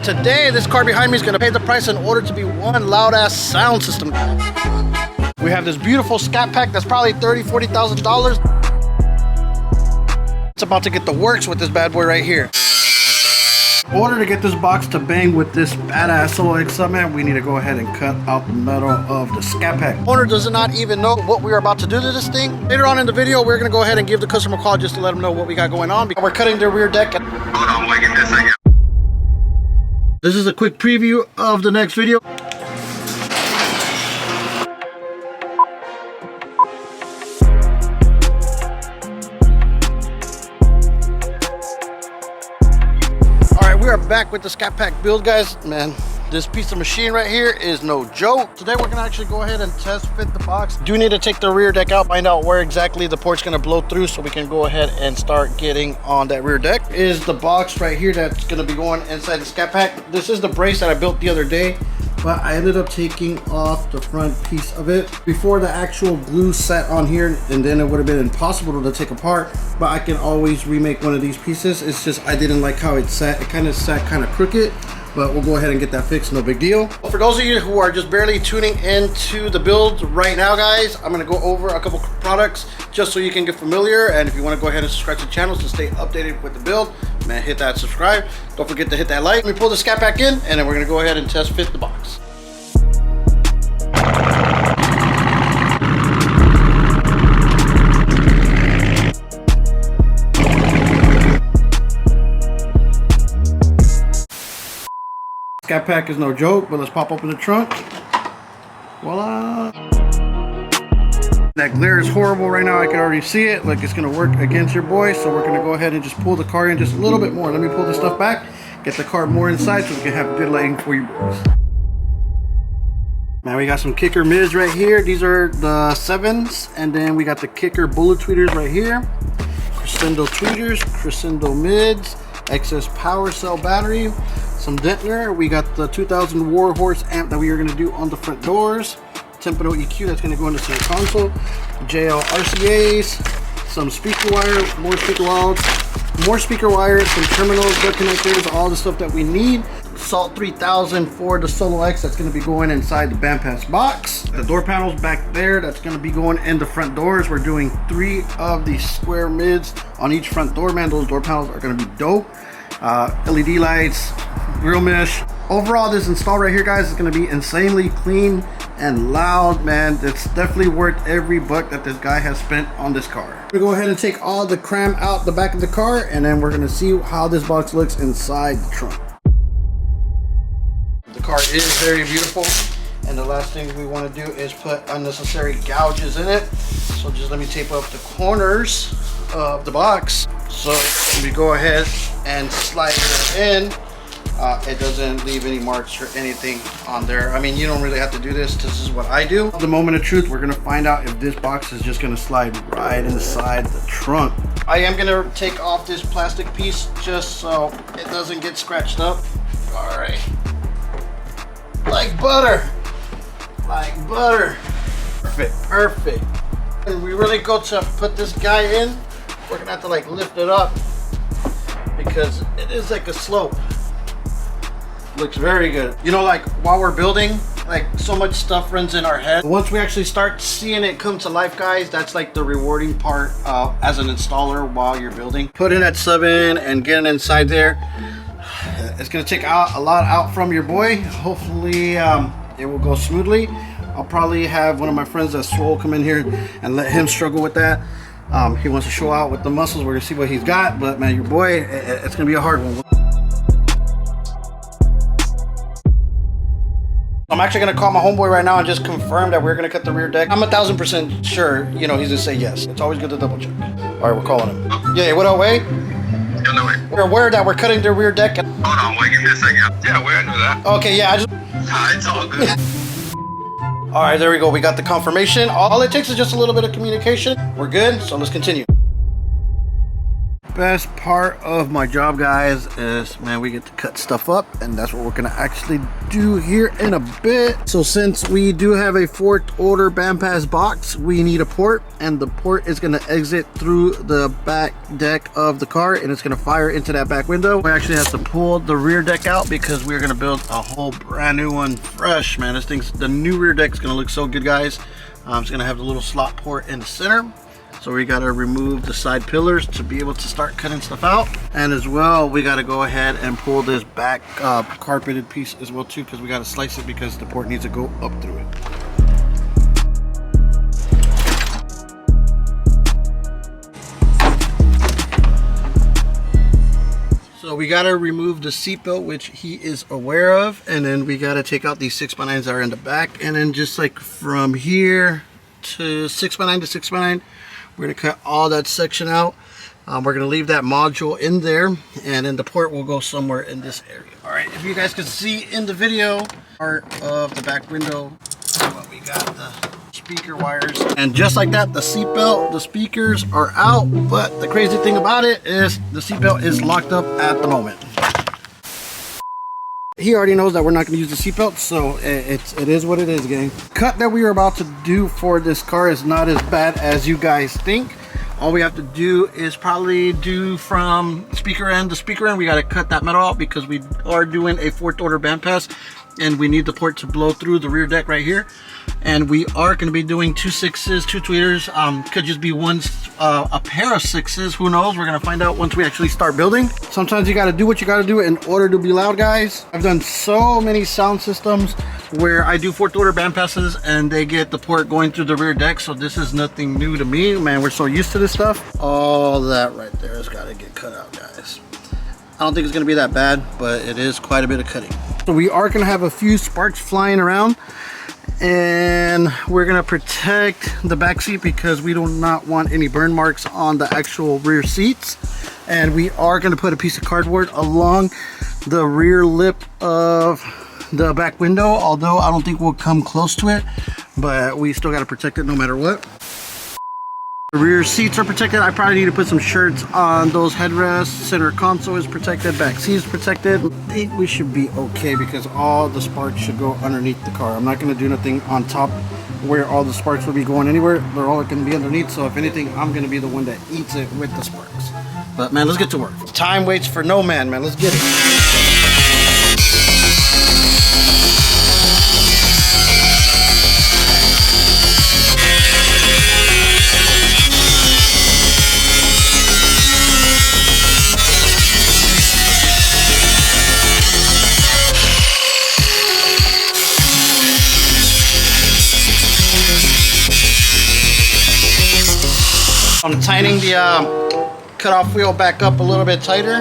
today this car behind me is gonna pay the price in order to be one loud ass sound system. We have this beautiful Scat Pack that's probably $30,000-$40,000. It's about to get the works with this bad boy right here. In order to get this box to bang with this badass Solo X Sub, man, we need to go ahead and cut out the metal of the Scat Pack. Owner does not even know what we're about to do to this thing. Later on in the video, we're gonna go ahead and give the customer a call just to let them know what we got going on. We're cutting their rear deck. Hold on, wait a second. This is a quick preview of the next video. We are back with the Scat Pack build, guys. Man, this piece of machine right here is no joke. Today we're gonna actually go ahead and test fit the box. Do need to take the rear deck out, find out where exactly the port's gonna blow through so we can go ahead and start getting on that rear deck. Is the box right here that's gonna be going inside the Scat Pack. This is the brace that I built the other day, but I ended up taking off the front piece of it before the actual glue sat on here, and then it would have been impossible to take apart. But I can always remake one of these pieces. It's just I didn't like how it sat. It kind of sat kind of crooked, but we'll go ahead and get that fixed, no big deal. For those of you who are just barely tuning into the build right now, guys, I'm gonna go over a couple products just so you can get familiar. And if you wanna go ahead and subscribe to the channel to stay updated with the build, man, hit that subscribe. Don't forget to hit that like. Let me pull the Scat Pack in, and then we're gonna go ahead and test fit the box. Scat Pack is no joke, but let's pop open the trunk. Voila! That glare is horrible right now. I can already see it. Like it's gonna work against your boy. So we're gonna go ahead and just pull the car in just a little bit more. Let me pull this stuff back, get the car more inside so we can have good lighting for you boys. Man, we got some Kicker mids right here. These are the 7s, and then we got the Kicker bullet tweeters right here. Crescendo tweeters, Crescendo mids, excess power cell battery, some Dentner. We got the 2000 Warhorse amp that we are going to do on the front doors. Tempo EQ that's going to go in the center console. JL RCAs, some speaker wire, more speaker wire, some terminals, duct connectors, all the stuff that we need. Salt 3000 for the Solo X that's going to be going inside the Bandpass box. The door panels back there that's going to be going in the front doors. We're doing 3 of these square mids on each front door, man. Those door panels are going to be dope. LED lights, grill mesh. Overall, this install right here, guys, is going to be insanely clean and loud, man. It's definitely worth every buck that this guy has spent on this car. We're going to go ahead and take all the cram out the back of the car, and then we're going to see how this box looks inside the trunk. The car is very beautiful, and the last thing we want to do is put unnecessary gouges in it. So just let me tape up the corners of the box, so when we go ahead and slide it in, it doesn't leave any marks or anything on there. I mean, you don't really have to do this. This is what I do. The moment of truth, we're gonna find out if this box is just gonna slide right inside the trunk. I am gonna take off this plastic piece just so it doesn't get scratched up. All right, like butter, like butter. Perfect, perfect. And we really go to put this guy in, we're gonna have to like lift it up because it is like a slope. Looks very good. You know, like while we're building, like so much stuff runs in our head. Once we actually start seeing it come to life, guys, that's like the rewarding part as an installer while you're building. Putting that sub in and getting inside there, it's gonna take a lot out from your boy. Hopefully it will go smoothly. I'll probably have one of my friends that's swole come in here and let him struggle with that. He wants to show out with the muscles. We're gonna see what he's got, but man, your boy, it's gonna be a hard one. I'm actually gonna call my homeboy right now and just confirm that we're gonna cut the rear deck. I'm 1000% sure, you know, he's gonna say yes. It's always good to double check. All right, we're calling him. Yeah, what up, Wade? We're aware that we're cutting the rear deck. Hold on, wait, give me a second. Yeah, we're into that. Okay, yeah, I just... It's all good. All right, there we go. We got the confirmation. All it takes is just a little bit of communication. We're good, so let's continue. best part of my job, guys, is, man, we get to cut stuff up, and that's what we're gonna actually do here in a bit. So since we do have a 4th order BandPass box, we need a port, and the port is gonna exit through the back deck of the car, and it's gonna fire into that back window. We actually have to pull the rear deck out because we're gonna build a whole brand new one fresh, man. The new rear deck is gonna look so good, guys. It's gonna have the little slot port in the center. So we got to remove the side pillars to be able to start cutting stuff out. And as well, we got to go ahead and pull this back carpeted piece as well too, because we got to slice it because the port needs to go up through it. So we got to remove the seatbelt, which he is aware of. And then we got to take out these 6x9s that are in the back. And then just like from here to 6x9 to 6x9, we're going to cut all that section out. We're going to leave that module in there, and then the port will go somewhere in this area. All right, if you guys can see in the video, part of the back window, we got the speaker wires. And just like that, the seatbelt, the speakers are out. But the crazy thing about it is the seatbelt is locked up at the moment. He already knows that we're not going to use the seatbelt, so it is what it is, gang. Cut that we are about to do for this car is not as bad as you guys think. All we have to do is probably do from speaker end to speaker end. We got to cut that metal out because we are doing a 4th order BandPass, and we need the port to blow through the rear deck right here. And we are going to be doing 2 6s, 2 tweeters. Could just be a pair of 6s. Who knows? We're going to find out once we actually start building. Sometimes you got to do what you got to do in order to be loud, guys. I've done so many sound systems where I do 4th order BandPasses and they get the port going through the rear deck. So this is nothing new to me, man. We're so used to this stuff. All that right there has got to get cut out, guys. I don't think it's going to be that bad, but it is quite a bit of cutting. So we are going to have a few sparks flying around, and we're going to protect the back seat because we do not want any burn marks on the actual rear seats. And we are going to put a piece of cardboard along the rear lip of the back window, although I don't think we'll come close to it, but we still got to protect it no matter what. The rear seats are protected. I probably need to put some shirts on those headrests. Center console is protected. Back seat is protected. I think we should be okay because all the sparks should go underneath the car. I'm not going to do nothing on top where all the sparks will be going anywhere. They're all going to be underneath. So if anything, I'm going to be the one that eats it with the sparks. But man, let's get to work. Time waits for no man, man. Let's get it. I'm tightening the cutoff wheel back up a little bit tighter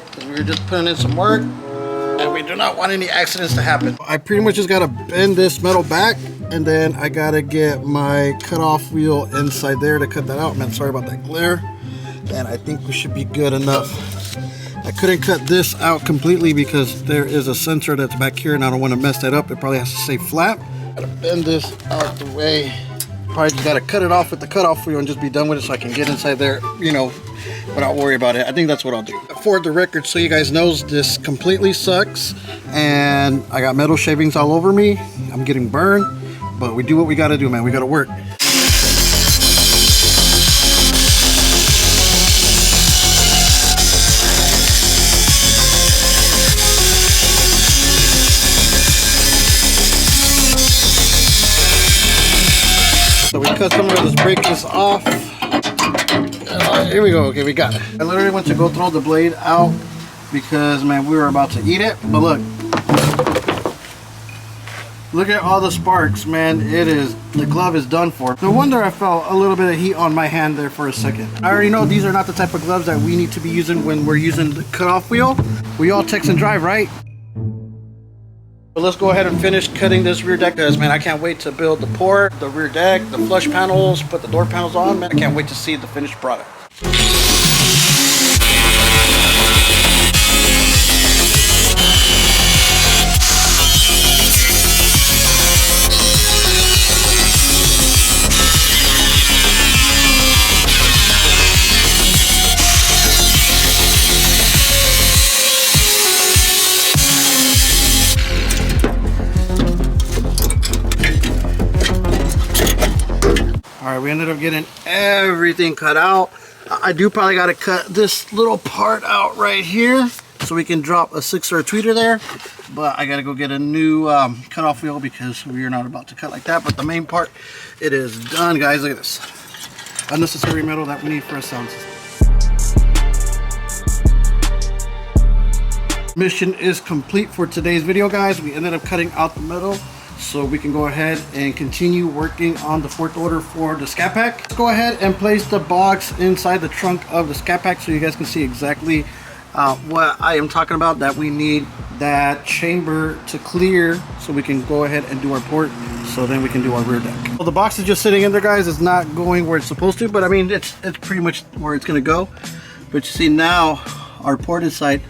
because we were just putting in some work and we do not want any accidents to happen. I pretty much just got to bend this metal back, and then I got to get my cutoff wheel inside there to cut that out. Man, sorry about that glare. And I think we should be good enough. I couldn't cut this out completely because there is a sensor that's back here and I don't want to mess that up. It probably has to stay flat. Got to bend this out the way. Probably just got to cut it off with the cutoff wheel and just be done with it so I can get inside there, you know, without worry about it. I think that's what I'll do. For the record, so you guys knows, this completely sucks and I got metal shavings all over me. I'm getting burned, but we do what we got to do, man. We got to work. So we cut some of this, break this off. Here we go. Okay, we got it. I literally went to go throw the blade out because, man, we were about to eat it. But look at all the sparks, man. The glove is done for. No wonder I felt a little bit of heat on my hand there for a second. I already know these are not the type of gloves that we need to be using when we're using the cutoff wheel. We all text and drive, right? But let's go ahead and finish cutting this rear deck, guys. Man, I can't wait to build the port, the rear deck, the flush panels, put the door panels on. Man, I can't wait to see the finished product. All right, we ended up getting everything cut out. I do probably got to cut this little part out right here so we can drop a 6-0 tweeter there. But I got to go get a new cutoff wheel because we are not about to cut like that. But the main part, it is done, guys. Look at this. Unnecessary metal that we need for a sound system. Mission is complete for today's video, guys. We ended up cutting out the metal so we can go ahead and continue working on the fourth order for the Scat Pack. Let's go ahead and place the box inside the trunk of the Scat Pack so you guys can see exactly what I am talking about, that we need that chamber to clear so we can go ahead and do our port, so then we can do our rear deck. Well, the box is just sitting in there, guys. It's not going where it's supposed to, but I mean it's pretty much where it's gonna go. But you see now our port inside,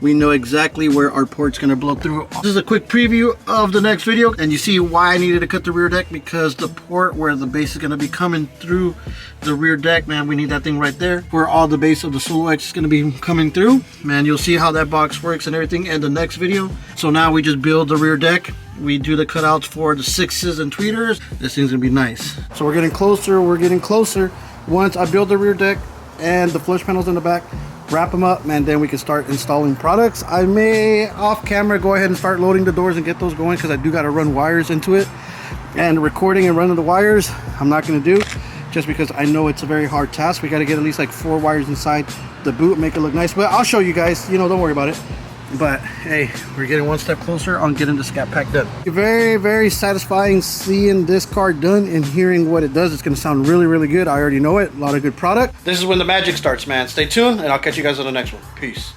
we know exactly where our port's gonna blow through. This is a quick preview of the next video, and you see why I needed to cut the rear deck, because the port where the base is gonna be coming through the rear deck, man, we need that thing right there where all the base of the solo X is gonna be coming through. Man, you'll see how that box works and everything in the next video. So now we just build the rear deck. We do the cutouts for the 6s and tweeters. This thing's gonna be nice. So we're getting closer, Once I build the rear deck and the flush panels in the back, wrap them up, and then we can start installing products. I may off camera go ahead and start loading the doors and get those going, because I do got to run wires into it, and recording and running the wires I'm not going to do, just because I know it's a very hard task. We got to get at least like 4 wires inside the boot, make it look nice, but I'll show you guys, you know, don't worry about it. But hey, we're getting one step closer on getting the Scat Pack done. Very, very satisfying seeing this car done and hearing what it does. It's going to sound really, really good. I already know it. A lot of good product. This is when the magic starts, man. Stay tuned, and I'll catch you guys on the next one. Peace.